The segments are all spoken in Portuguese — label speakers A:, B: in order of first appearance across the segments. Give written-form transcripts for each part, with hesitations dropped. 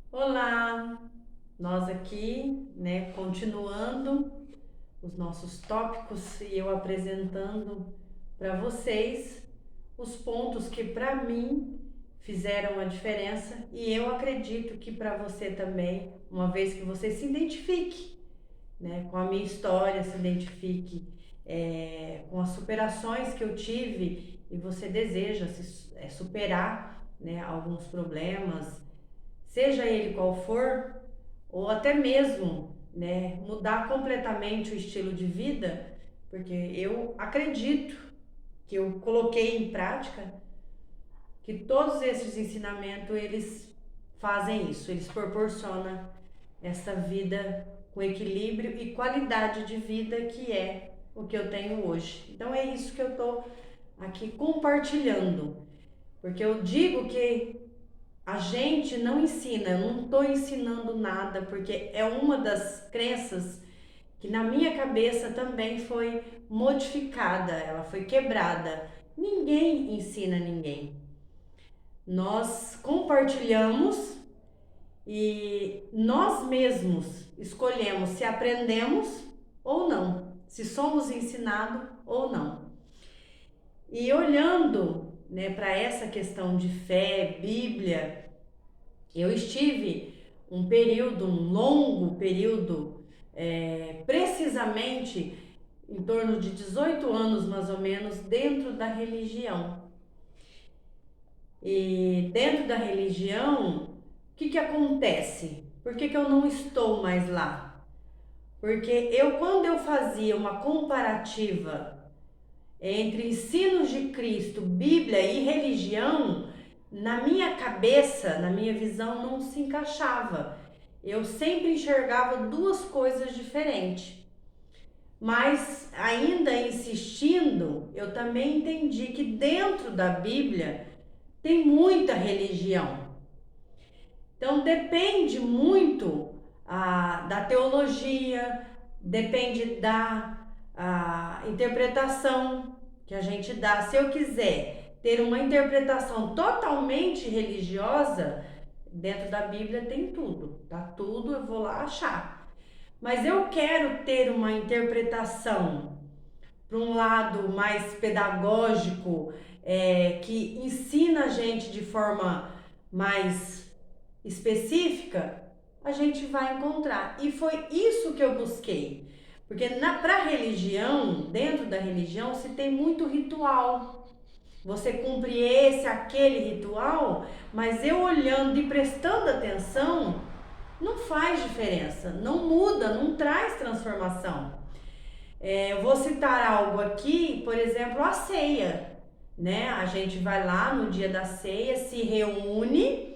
A: Olá, nós aqui, continuando os nossos tópicos e eu apresentando para vocês os pontos que para mim fizeram a diferença e eu acredito que para você também, uma vez que você se identifique, com a minha história, se identifique com as superações que eu tive e você deseja superar, alguns problemas, seja ele qual for, ou até mesmo, mudar completamente o estilo de vida, porque eu acredito que eu coloquei em prática que todos esses ensinamentos eles fazem isso, eles proporcionam essa vida com equilíbrio e qualidade de vida que é o que eu tenho hoje. Então é isso que eu tô aqui compartilhando, porque eu digo que a gente não ensina, eu não estou ensinando nada, porque é uma das crenças que na minha cabeça também foi modificada, ela foi quebrada. Ninguém ensina ninguém. Nós compartilhamos e nós mesmos escolhemos se aprendemos ou não, se somos ensinados ou não. E olhando, para essa questão de fé, Bíblia, eu estive um longo período, precisamente em torno de 18 anos mais ou menos, dentro da religião. E dentro da religião, o que acontece? Por que eu não estou mais lá? Porque quando eu fazia uma comparativa entre ensinos de Cristo, Bíblia e religião, na minha cabeça, na minha visão, não se encaixava. Eu sempre enxergava duas coisas diferentes. Mas ainda insistindo, eu também entendi que dentro da Bíblia tem muita religião. Então depende muito da teologia, depende da interpretação que a gente dá. Se eu quiser ter uma interpretação totalmente religiosa, dentro da Bíblia tem tudo, tá tudo, eu vou lá achar. Mas eu quero ter uma interpretação para um lado mais pedagógico, que ensina a gente de forma mais específica, a gente vai encontrar. E foi isso que eu busquei. Porque para religião, dentro da religião, se tem muito ritual. Você cumpre aquele ritual, mas eu olhando e prestando atenção, não faz diferença, não muda, não traz transformação. Eu vou citar algo aqui, por exemplo, a ceia, A gente vai lá no dia da ceia, se reúne,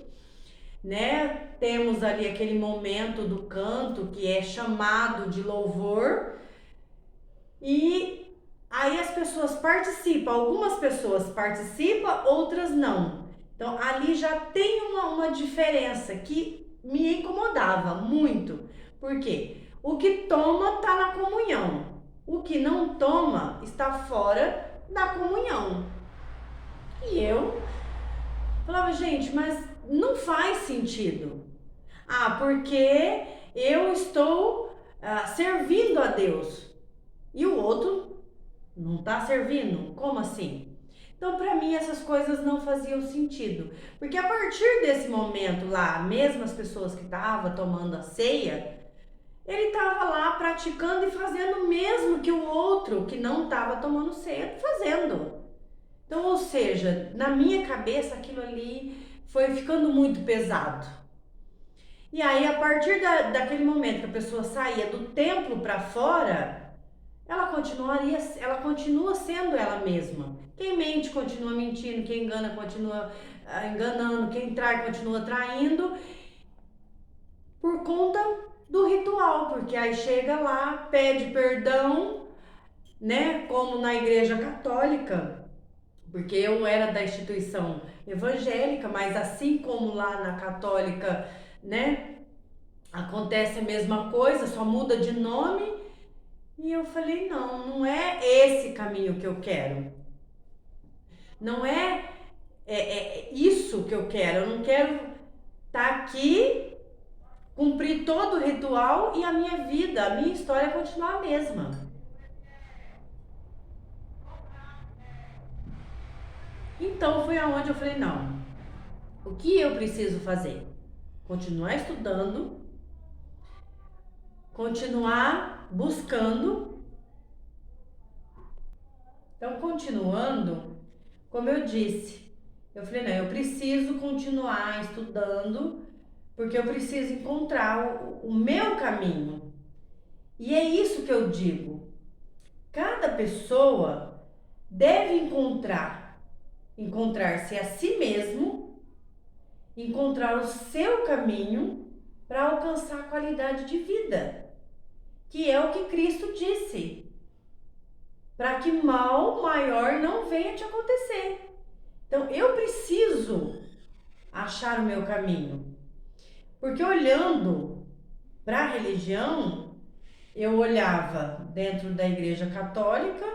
A: Temos ali aquele momento do canto que é chamado de louvor e aí as pessoas participam, algumas pessoas participam, outras não. Então ali já tem uma diferença que me incomodava muito. Por quê? O que toma está na comunhão, o que não toma está fora da comunhão. E eu falava, gente, mas não faz sentido. Porque eu estou servindo a Deus e o outro não está servindo? Como assim? Então, para mim, essas coisas não faziam sentido. Porque a partir desse momento lá, mesmo as pessoas que estavam tomando a ceia, ele estava lá praticando e fazendo o mesmo que o outro que não estava tomando ceia fazendo. Então, ou seja, na minha cabeça aquilo ali foi ficando muito pesado. E aí, a partir daquele momento que a pessoa saía do templo para fora, ela continua sendo ela mesma. Quem mente continua mentindo, quem engana continua enganando, quem trai continua traindo, por conta do ritual, porque aí chega lá, pede perdão, como na igreja católica, porque eu era da instituição evangélica, mas assim como lá na católica, acontece a mesma coisa, só muda de nome. E eu falei, não é esse caminho que eu quero. Não é isso que eu quero. Eu não quero estar aqui cumprir todo o ritual e a minha vida, a minha história continuar a mesma. Então foi aonde eu falei, não, o que eu preciso fazer? Continuar estudando, continuar buscando. Então, continuando, como eu disse, eu falei, não, eu preciso continuar estudando, porque eu preciso encontrar o meu caminho. E é isso que eu digo. Cada pessoa deve encontrar-se a si mesmo, encontrar o seu caminho para alcançar a qualidade de vida, que é o que Cristo disse, para que mal maior não venha te acontecer. Então, eu preciso achar o meu caminho, porque olhando para a religião, eu olhava dentro da igreja católica,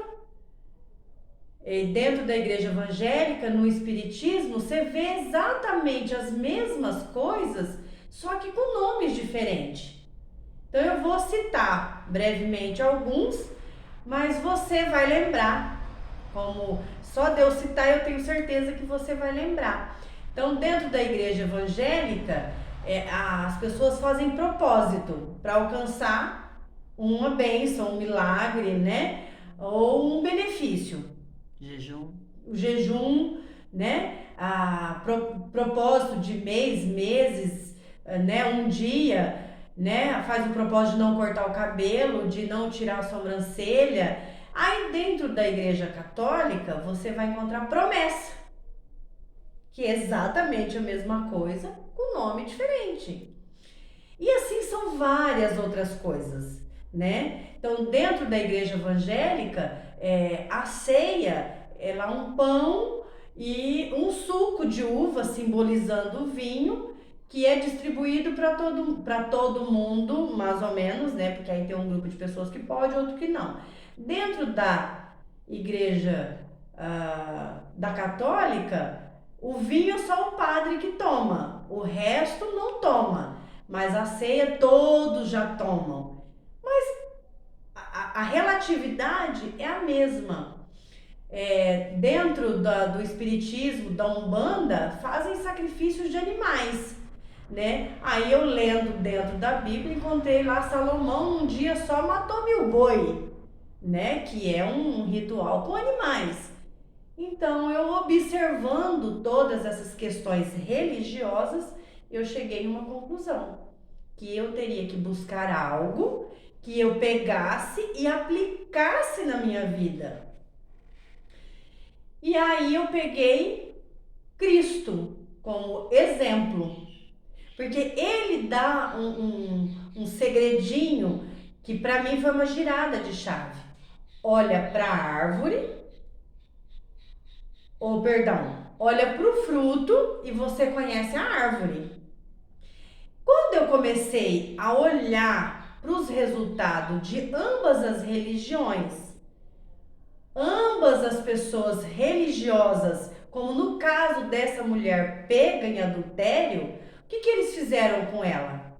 A: dentro da igreja evangélica, no espiritismo, você vê exatamente as mesmas coisas, só que com nomes diferentes. Então eu vou citar brevemente alguns, mas você vai lembrar, como só de eu citar eu tenho certeza que você vai lembrar. Então, dentro da igreja evangélica, as pessoas fazem propósito para alcançar uma bênção, um milagre, né? Ou um benefício.
B: Jejum.
A: O jejum, né? Propósito de meses, né? Um dia, né? Faz o propósito de não cortar o cabelo, de não tirar a sobrancelha. Aí dentro da igreja católica você vai encontrar promessa, que é exatamente a mesma coisa, com nome diferente. E assim são várias outras coisas, né? Então, dentro da igreja evangélica, a ceia é lá um pão e um suco de uva simbolizando o vinho, que é distribuído para todo mundo, mais ou menos, né? Porque aí tem um grupo de pessoas que pode, outro que não. Dentro da igreja da católica, o vinho é só o padre que toma, o resto não toma. Mas a ceia todos já tomam. Mas a relatividade é a mesma. Dentro do espiritismo, da Umbanda, fazem sacrifícios de animais, né? Aí eu lendo dentro da Bíblia, encontrei lá Salomão num dia só matou 1000 boi, né? Que é um ritual com animais. Então, eu observando todas essas questões religiosas, eu cheguei a uma conclusão, que eu teria que buscar algo que eu pegasse e aplicasse na minha vida. E aí eu peguei Cristo como exemplo, porque ele dá um segredinho que para mim foi uma girada de chave. Olha para a árvore, ou perdão, olha para o fruto e você conhece a árvore. Quando eu comecei a olhar para os resultados de ambas as religiões, ambas as pessoas religiosas, como no caso dessa mulher pega em adultério, o que eles fizeram com ela?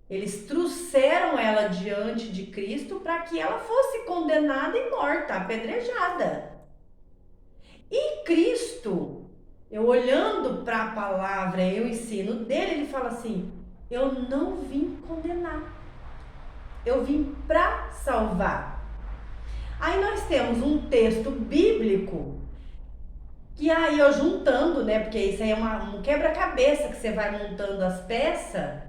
A: Eles trouxeram ela diante de Cristo para que ela fosse condenada e morta, apedrejada. E Cristo, eu olhando para a palavra e o ensino dele, ele fala assim: eu não vim condenar, eu vim para salvar. Aí nós temos um texto bíblico que aí eu juntando, né? Porque isso aí é um quebra-cabeça que você vai montando as peças.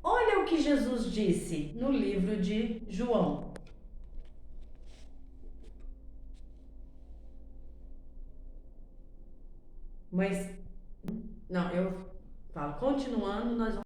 A: Olha o que Jesus disse no livro de João. Mas, não, eu falo, continuando, nós vamos